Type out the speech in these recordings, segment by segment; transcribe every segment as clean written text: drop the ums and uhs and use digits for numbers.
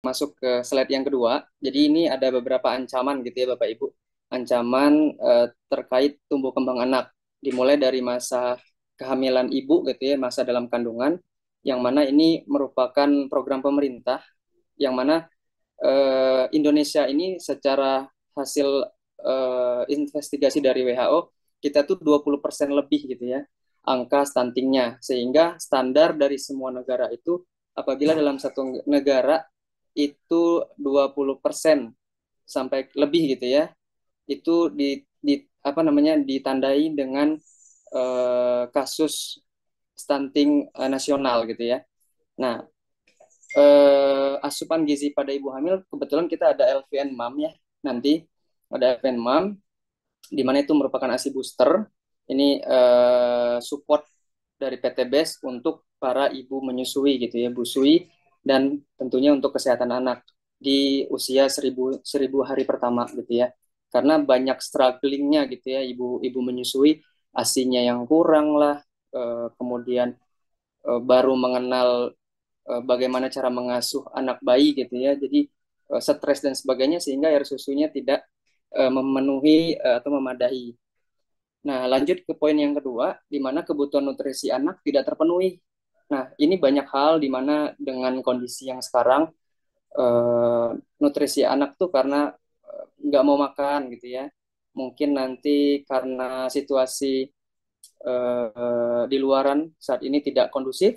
masuk ke slide yang kedua. Jadi ini ada beberapa ancaman gitu ya Bapak Ibu. Ancaman terkait tumbuh kembang anak. Dimulai dari masa kehamilan ibu gitu ya, masa dalam kandungan, yang mana ini merupakan program pemerintah, yang mana Indonesia ini secara hasil investigasi dari WHO, kita tuh 20% lebih gitu ya angka stuntingnya, sehingga standar dari semua negara itu apabila dalam satu negara itu 20% sampai lebih gitu ya, itu di apa namanya ditandai dengan kasus stunting nasional gitu ya. Nah, asupan gizi pada ibu hamil kebetulan kita ada LVN Mom ya, nanti ada LVN Mom di mana itu merupakan ASI booster. Ini support dari PT BES untuk para ibu menyusui gitu ya, busui, dan tentunya untuk kesehatan anak di usia 1000 hari pertama gitu ya. Karena banyak strugglingnya gitu ya, ibu menyusui, ASINya yang kurang lah, kemudian baru mengenal bagaimana cara mengasuh anak bayi gitu ya. Jadi stres dan sebagainya, sehingga air susunya tidak memenuhi atau memadai. Nah, lanjut ke poin yang kedua, di mana kebutuhan nutrisi anak tidak terpenuhi. Nah, ini banyak hal di mana dengan kondisi yang sekarang, eh, nutrisi anak tuh karena nggak mau makan gitu ya. Mungkin nanti karena situasi di luaran saat ini tidak kondusif,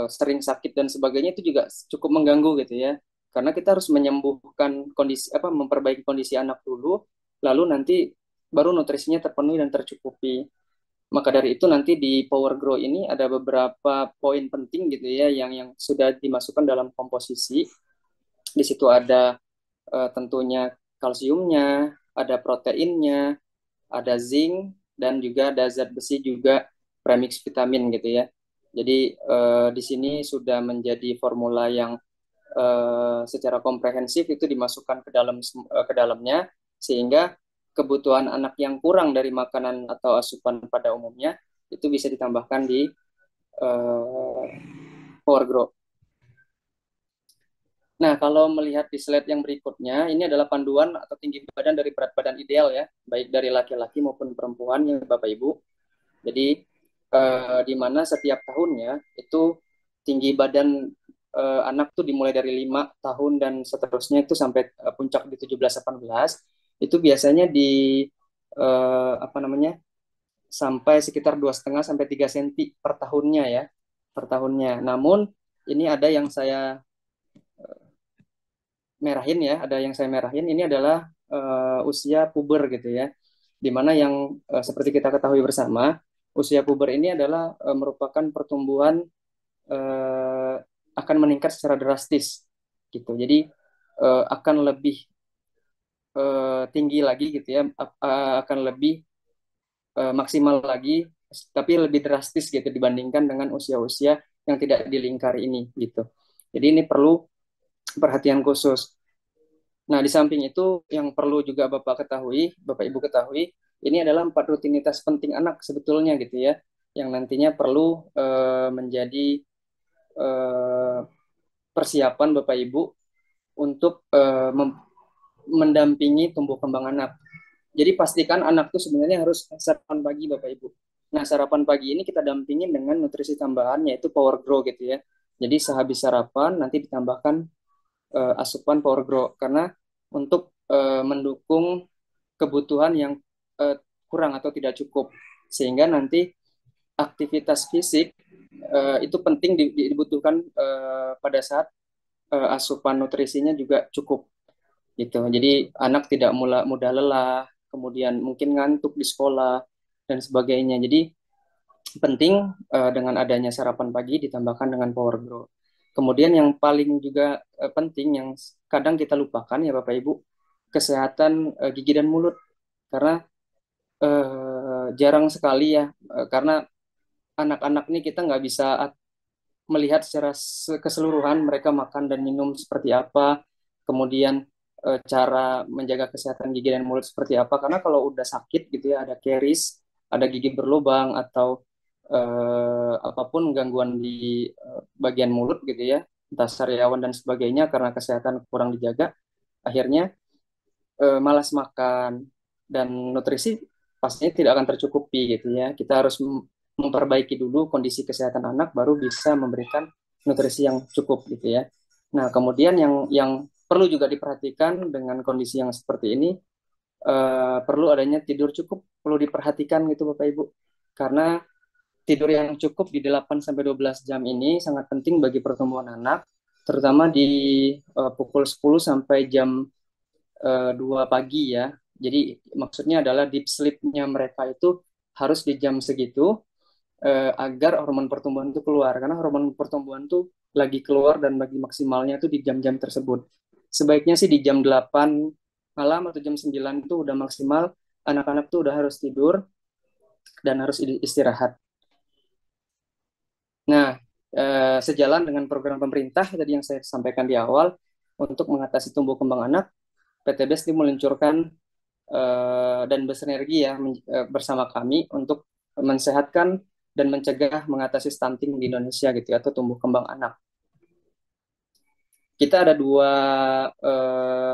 sering sakit dan sebagainya, itu juga cukup mengganggu gitu ya. Karena kita harus menyembuhkan kondisi apa, memperbaiki kondisi anak dulu, lalu nanti baru nutrisinya terpenuhi dan tercukupi. Maka dari itu nanti di Power Grow ini ada beberapa poin penting gitu ya yang sudah dimasukkan dalam komposisi. Di situ ada tentunya kalsiumnya, ada proteinnya, ada zinc, dan juga ada zat besi juga, premix vitamin gitu ya. Jadi di sini sudah menjadi formula yang secara komprehensif itu dimasukkan ke dalamnya, sehingga kebutuhan anak yang kurang dari makanan atau asupan pada umumnya itu bisa ditambahkan di uh, Power Grow. Nah, kalau melihat di slide yang berikutnya, ini adalah panduan atau tinggi badan dari berat badan ideal ya, baik dari laki-laki maupun perempuan ya Bapak Ibu. Jadi di mana setiap tahunnya itu tinggi badan anak tuh dimulai dari 5 tahun dan seterusnya itu sampai puncak di 17-18, itu biasanya di apa namanya, sampai sekitar 2,5 sampai 3 senti per tahunnya ya, per tahunnya. Namun ini ada yang saya merahin ya, ada yang saya merahin, ini adalah usia puber gitu ya, dimana yang seperti kita ketahui bersama, usia puber ini adalah merupakan pertumbuhan eh, akan meningkat secara drastis gitu. Jadi akan lebih tinggi lagi gitu ya, akan lebih maksimal lagi, tapi lebih drastis gitu dibandingkan dengan usia-usia yang tidak dilingkari ini gitu. Jadi ini perlu perhatian khusus. Nah, di samping itu yang perlu juga Bapak ketahui, Bapak Ibu ketahui, ini adalah 4 rutinitas penting anak sebetulnya gitu ya, yang nantinya perlu menjadi eh, persiapan Bapak Ibu untuk mendampingi tumbuh kembang anak. Jadi pastikan anak itu sebenarnya harus sarapan pagi Bapak Ibu. Nah, sarapan pagi ini kita dampingin dengan nutrisi tambahan yaitu Power Grow gitu ya. Jadi sehabis sarapan nanti ditambahkan asupan Power Grow, karena untuk mendukung kebutuhan yang uh, kurang atau tidak cukup, sehingga nanti aktivitas fisik itu penting dibutuhkan pada saat asupan nutrisinya juga cukup gitu. Jadi anak tidak mudah lelah, kemudian mungkin ngantuk di sekolah dan sebagainya. Jadi penting dengan adanya sarapan pagi ditambahkan dengan Power Grow. Kemudian yang paling juga penting yang kadang kita lupakan ya Bapak Ibu, kesehatan gigi dan mulut, karena jarang sekali ya, karena anak-anak ini kita nggak bisa melihat secara keseluruhan mereka makan dan minum seperti apa, kemudian cara menjaga kesehatan gigi dan mulut seperti apa. Karena kalau udah sakit gitu ya, ada caries, ada gigi berlubang atau apapun gangguan di bagian mulut gitu ya, entah sariawan dan sebagainya karena kesehatan kurang dijaga, akhirnya malas makan dan nutrisi pastinya tidak akan tercukupi gitu ya. Kita harus memperbaiki dulu kondisi kesehatan anak baru bisa memberikan nutrisi yang cukup gitu ya. Nah, kemudian yang perlu juga diperhatikan dengan kondisi yang seperti ini, perlu adanya tidur cukup, perlu diperhatikan gitu Bapak Ibu. Karena tidur yang cukup di 8 sampai 12 jam ini sangat penting bagi pertumbuhan anak, terutama di pukul 10 sampai jam 2 pagi ya. Jadi maksudnya adalah deep sleep-nya mereka itu harus di jam segitu, agar hormon pertumbuhan itu keluar. Karena hormon pertumbuhan itu lagi keluar dan lagi maksimalnya itu di jam-jam tersebut. Sebaiknya sih di jam 8 malam atau jam 9 itu udah maksimal, anak-anak tuh udah harus tidur dan harus istirahat. Nah, sejalan dengan program pemerintah tadi yang saya sampaikan di awal, untuk mengatasi tumbuh kembang anak, PTBS ini meluncurkan dan bersinergi ya bersama kami untuk mensehatkan dan mencegah mengatasi stunting di Indonesia gitu ya, atau tumbuh kembang anak. Kita ada dua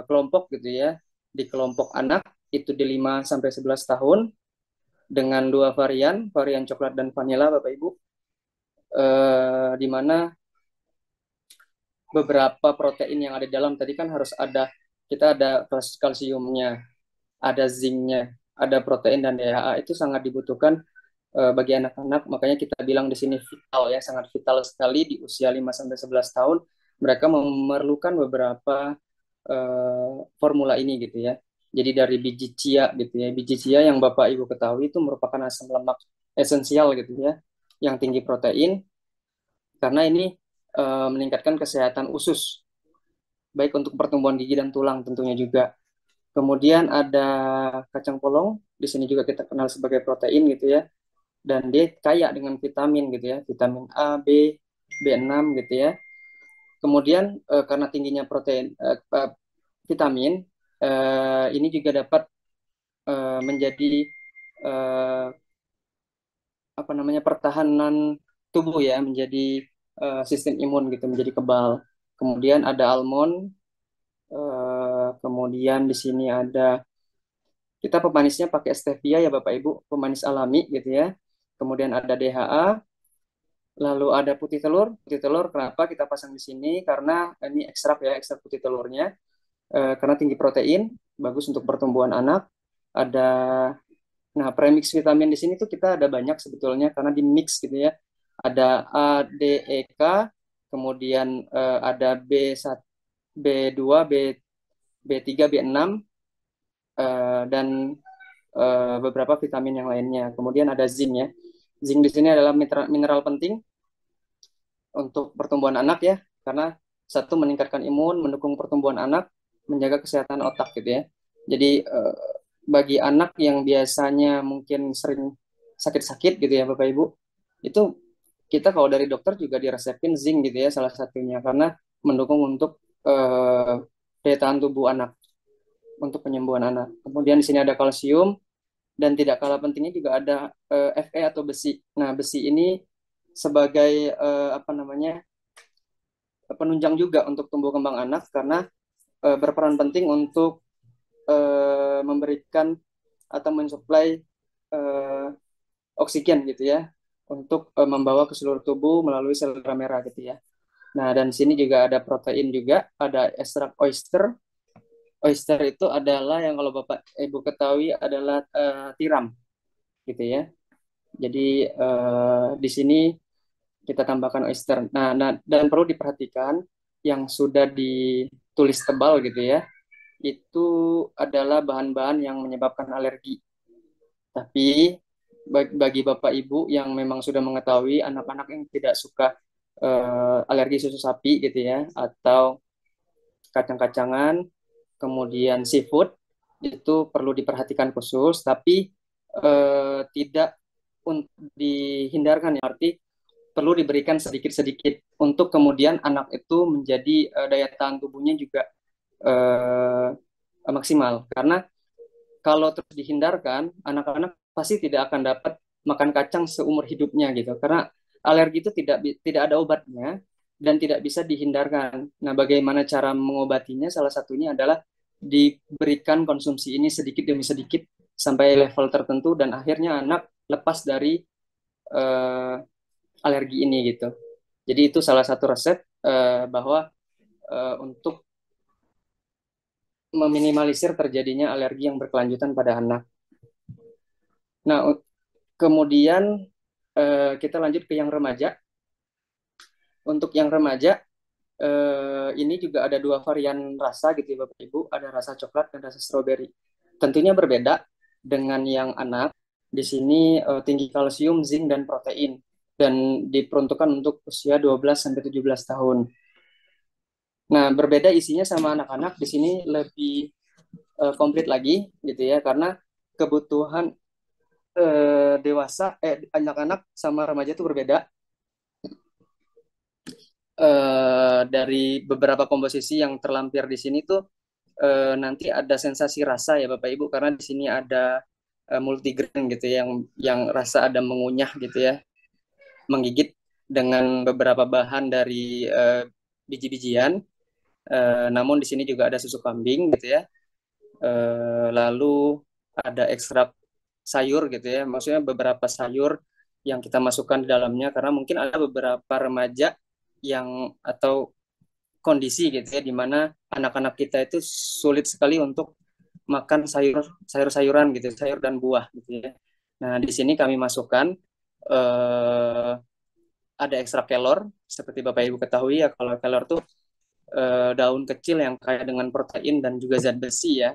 kelompok gitu ya. Di kelompok anak itu di 5 sampai 11 tahun dengan dua varian, varian coklat dan vanila Bapak Ibu. Di mana beberapa protein yang ada di dalam tadi kan harus ada, kita ada kalsiumnya, ada zincnya, ada protein dan DHA, itu sangat dibutuhkan bagi anak-anak. Makanya kita bilang di sini vital ya, sangat vital sekali di usia 5 sampai 11 tahun mereka memerlukan beberapa formula ini gitu ya. Jadi dari biji chia gitu ya. Biji chia yang Bapak Ibu ketahui itu merupakan asam lemak esensial gitu ya, yang tinggi protein, karena ini meningkatkan kesehatan usus, baik untuk pertumbuhan gigi dan tulang tentunya juga. Kemudian ada kacang polong, di sini juga kita kenal sebagai protein gitu ya. Dan dia kaya dengan vitamin gitu ya, vitamin A, B, B6 gitu ya. Kemudian karena tingginya protein vitamin, ini juga dapat menjadi eh, apa namanya, pertahanan tubuh ya, menjadi sistem imun gitu, menjadi kebal. Kemudian ada almond, kemudian di sini ada, kita pemanisnya pakai stevia ya Bapak Ibu, pemanis alami gitu ya. Kemudian ada DHA, lalu ada putih telur. Putih telur kenapa kita pasang di sini? Karena ini ekstrak ya, ekstrak putih telurnya. Karena tinggi protein, bagus untuk pertumbuhan anak. Ada, nah premix vitamin di sini tuh kita ada banyak sebetulnya karena di mix gitu ya. Ada A, D, E, K, kemudian ada B1, B2, B3, B6, dan beberapa vitamin yang lainnya. Kemudian ada zinc ya. Zinc di sini adalah mineral penting untuk pertumbuhan anak ya, karena satu, meningkatkan imun, mendukung pertumbuhan anak, menjaga kesehatan otak gitu ya. Jadi bagi anak yang biasanya mungkin sering sakit-sakit gitu ya Bapak Ibu, itu kita kalau dari dokter juga diresepin zinc gitu ya, salah satunya karena mendukung untuk daya tahan tubuh anak, untuk penyembuhan anak. Kemudian di sini ada kalsium, dan tidak kalah pentingnya juga ada Fe atau besi. Nah, besi ini sebagai apa namanya, penunjang juga untuk tumbuh kembang anak, karena berperan penting untuk memberikan atau mensuplai uh, oksigen gitu ya, untuk membawa ke seluruh tubuh melalui sel darah merah gitu ya. Nah, dan sini juga ada protein juga, ada ekstrak oyster. Oyster itu adalah yang kalau Bapak Ibu ketahui adalah tiram gitu ya. Jadi di sini kita tambahkan oyster. Nah, dan perlu diperhatikan yang sudah ditulis tebal gitu ya, itu adalah bahan-bahan yang menyebabkan alergi. Tapi bagi Bapak Ibu yang memang sudah mengetahui anak-anak yang tidak suka alergi susu sapi gitu ya, atau kacang-kacangan, kemudian seafood, itu perlu diperhatikan khusus, tapi tidak dihindarkan ya, arti perlu diberikan sedikit-sedikit untuk kemudian anak itu menjadi daya tahan tubuhnya juga maksimal. Karena kalau terus dihindarkan, anak-anak pasti tidak akan dapat makan kacang seumur hidupnya gitu. Karena alergi itu tidak ada obatnya, dan tidak bisa dihindarkan. Nah, bagaimana cara mengobatinya? Salah satunya adalah diberikan konsumsi ini sedikit demi sedikit sampai level tertentu dan akhirnya anak lepas dari eh, alergi ini gitu. Jadi itu salah satu resep bahwa untuk meminimalisir terjadinya alergi yang berkelanjutan pada anak. Nah, kemudian kita lanjut ke yang remaja. Untuk yang remaja, ini juga ada dua varian rasa gitu ya Bapak Ibu, ada rasa coklat dan rasa stroberi. Tentunya berbeda dengan yang anak. Di sini tinggi kalsium, zinc dan protein dan diperuntukkan untuk usia 12 sampai 17 tahun. Nah, berbeda isinya sama anak-anak, di sini lebih komplit lagi gitu ya karena kebutuhan anak-anak sama remaja itu berbeda. Dari beberapa komposisi yang terlampir di sini tuh nanti ada sensasi rasa ya Bapak Ibu karena di sini ada multigrain gitu ya yang rasa ada mengunyah gitu ya, menggigit dengan beberapa bahan dari biji-bijian. Namun di sini juga ada susu kambing gitu ya. Lalu ada ekstrak sayur gitu ya. Maksudnya beberapa sayur yang kita masukkan di dalamnya karena mungkin ada beberapa remaja yang atau kondisi gitu ya di mana anak-anak kita itu sulit sekali untuk makan sayur-sayuran gitu, sayur dan buah gitu ya. Nah, di sini kami masukkan eh, ada ekstrak kelor seperti Bapak Ibu ketahui ya kalau kelor tuh daun kecil yang kaya dengan protein dan juga zat besi ya.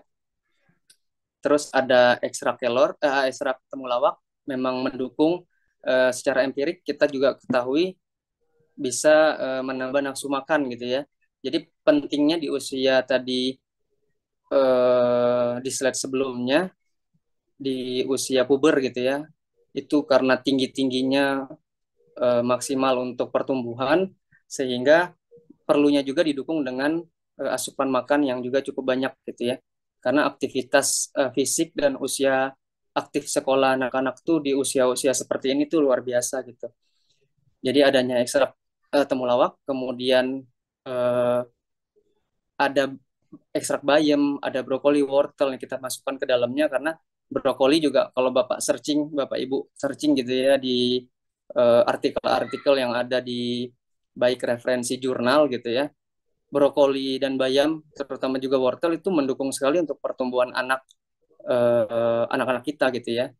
Terus ada ekstrak kelor, ekstrak temulawak memang mendukung secara empirik kita juga ketahui bisa menambah nafsu makan gitu ya. Jadi pentingnya di usia tadi di slide sebelumnya di usia puber gitu ya, itu karena tinggi-tingginya maksimal untuk pertumbuhan sehingga perlunya juga didukung dengan asupan makan yang juga cukup banyak gitu ya. Karena aktivitas fisik dan usia aktif sekolah anak-anak tuh di usia-usia seperti ini tuh luar biasa gitu. Jadi adanya ekstrak temulawak, kemudian eh, ada ekstrak bayam, ada brokoli wortel yang kita masukkan ke dalamnya karena brokoli juga kalau Bapak searching, Bapak Ibu searching gitu ya di artikel-artikel yang ada di baik referensi jurnal gitu ya. Brokoli dan bayam terutama juga wortel itu mendukung sekali untuk pertumbuhan anak-anak kita gitu ya.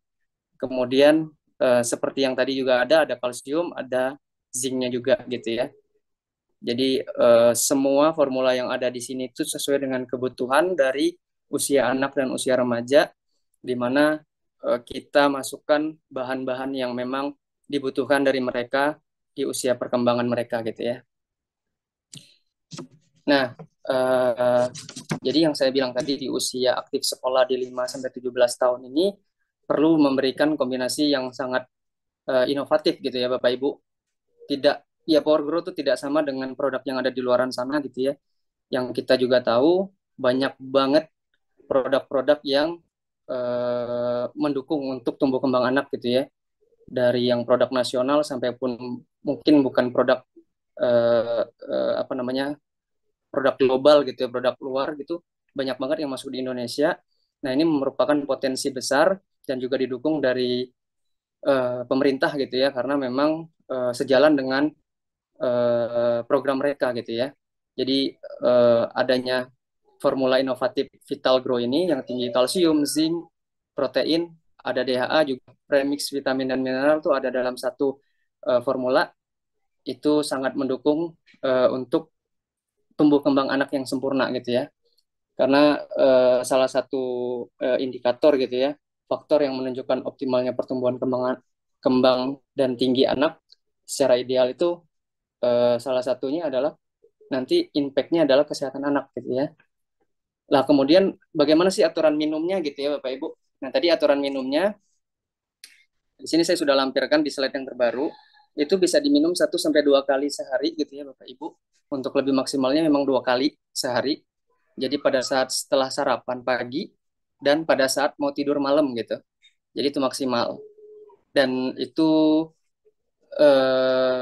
Kemudian seperti yang tadi juga ada kalsium, ada zincnya juga gitu ya. Jadi semua formula yang ada di sini itu sesuai dengan kebutuhan dari usia anak dan usia remaja, di mana kita masukkan bahan-bahan yang memang dibutuhkan dari mereka di usia perkembangan mereka gitu ya. Nah, eh, jadi yang saya bilang tadi di usia aktif sekolah di 5 sampai 17 tahun ini perlu memberikan kombinasi yang sangat inovatif gitu ya Bapak Ibu. Tidak ya Power Grow itu tidak sama dengan produk yang ada di luaran sana gitu ya. Yang kita juga tahu banyak banget produk-produk yang mendukung untuk tumbuh kembang anak gitu ya. Dari yang produk nasional sampai pun mungkin bukan produk apa namanya produk global gitu ya, produk luar gitu banyak banget yang masuk di Indonesia. Nah ini merupakan potensi besar dan juga didukung dari pemerintah gitu ya karena memang sejalan dengan program mereka gitu ya. Jadi adanya formula inovatif Vital Grow ini yang tinggi kalsium, zinc, protein, ada DHA juga premix vitamin dan mineral itu ada dalam satu formula itu sangat mendukung untuk tumbuh kembang anak yang sempurna gitu ya. Karena salah satu indikator gitu ya, faktor yang menunjukkan optimalnya pertumbuhan kembang dan tinggi anak secara ideal itu salah satunya adalah nanti impact-nya adalah kesehatan anak gitu ya. Lah kemudian bagaimana sih aturan minumnya gitu ya Bapak Ibu. Nah tadi aturan minumnya di sini saya sudah lampirkan di slide yang terbaru. Itu bisa diminum 1 sampai 2 kali sehari gitu ya Bapak Ibu. Untuk lebih maksimalnya memang 2 kali sehari. Jadi pada saat setelah sarapan pagi dan pada saat mau tidur malam gitu. Jadi itu maksimal. Dan itu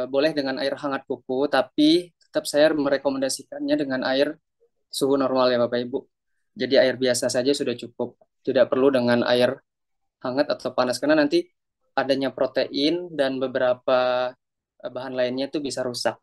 boleh dengan air hangat kuku, tapi tetap saya merekomendasikannya dengan air suhu normal ya Bapak Ibu. Jadi air biasa saja sudah cukup. Tidak perlu dengan air hangat atau panas karena nanti adanya protein dan beberapa bahan lainnya itu bisa rusak.